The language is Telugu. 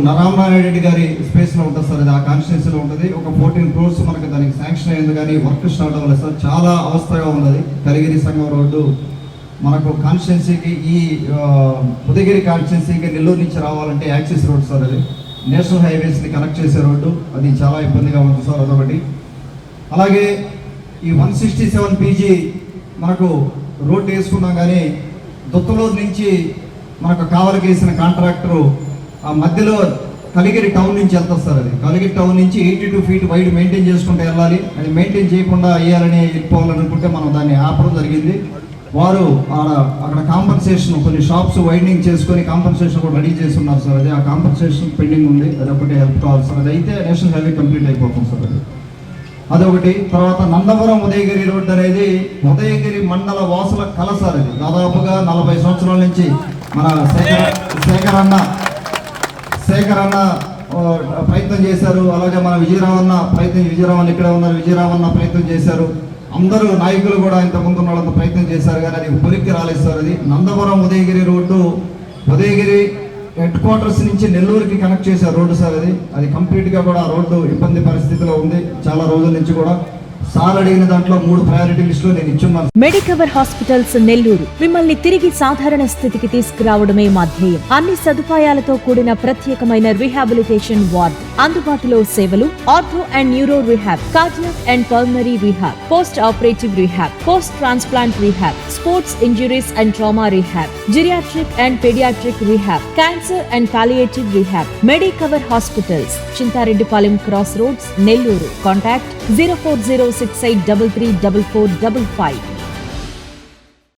నరామనారాయణ రెడ్డి గారి స్పేస్లో ఉంటుంది సార్. అది ఆ కాన్స్టిట్యున్సీలో ఉంటుంది. ఒక 14 crores మనకు దానికి శాంక్షన్ అయింది, కానీ వర్క్ స్టార్ట్ అవ్వలేదు సార్. చాలా అవస్థగా ఉన్నది. కలిగిరి సంగం రోడ్డు మనకు కాన్స్టిట్యున్సీకి, ఈ ఉదయగిరి కాన్స్టిట్యున్సీకి నెల్లూరు నుంచి రావాలంటే యాక్సిస్ రోడ్ సార్. అది నేషనల్ హైవేస్ని కనెక్ట్ చేసే రోడ్డు. అది చాలా ఇబ్బందిగా ఉంది సార్, అదొకటి. అలాగే ఈ 167 PG మనకు రోడ్డు వేసుకున్నాం, కానీ దుత్తలూరు నుంచి మనకు కావలికి వేసిన కాంట్రాక్టరు ఆ మధ్యలో కలిగిరి టౌన్ నుంచి వెళ్తారు సార్. అది కలిగిరి టౌన్ నుంచి 82 feet వైడ్ మెయింటైన్ చేసుకుంటూ వెళ్ళాలి. అది మెయింటైన్ చేయకుండా వేయాలని వెళ్ళిపోవాలనుకుంటే మనం దాన్ని ఆపడం జరిగింది. వారు అక్కడ కాంపన్సేషన్, కొన్ని షాప్స్ వైడనింగ్ చేసుకొని కాంపన్సేషన్ కూడా రెడీ చేస్తున్నారు సార్. అది ఆ కాంపన్సేషన్ పెండింగ్ ఉంది. అది ఒకటి హెల్ప్ కావాలి సార్. అది అయితే నేషనల్ హైవే కంప్లీట్ అయిపోతుంది సార్. అదొకటి. తర్వాత నందవరం ఉదయగిరి రోడ్డు అనేది ఉదయగిరి మండల వాసుల కళ సార్. అది దాదాపుగా 40 సంవత్సరాల నుంచి మన శేఖర్ అన్న ప్రయత్నం చేశారు. అలాగే మన విజయరామన్న ఇక్కడ ఉన్నారు, విజయరామన్న ప్రయత్నం చేశారు. అందరూ నాయకులు కూడా ఇంతకుముందు ఉన్న వాళ్ళంతా ప్రయత్నం చేశారు, కానీ అది పొలిక్కి రాలేదు సార్. అది Nandavaram Udayagiri road Udayagiri head quarters నుంచి నెల్లూరుకి కనెక్ట్ చేసే రోడ్డు సార్. అది కంప్లీట్గా కూడా ఆ రోడ్డు ఇబ్బంది పరిస్థితిలో ఉంది చాలా రోజుల నుంచి కూడా. సార్ అడిగిన దాంట్లో 3 ప్రయారిటీ లిస్టులు నేను ఇచ్చున్నాను. మెడికవర్ హాస్పిటల్స్ నెల్లూరు మిమ్మల్ని తిరిగి సాధారణ స్థితికి తీసుకురావడమే మా ధ్యేయం. అన్ని సదుపాయాలతో కూడిన ప్రత్యేకమైన రీహాబిలిటేషన్ వార్డ్, అందుబాటులో సేవలు ortho and neuro rehab, cardiac and pulmonary rehab, post operative rehab, post transplant rehab, sports injuries and trauma rehab, geriatric and paediatric rehab, cancer and palliative rehab. Medicover hospitals, Chintareddypalem cross roads, Nellore. Contact 040683344555.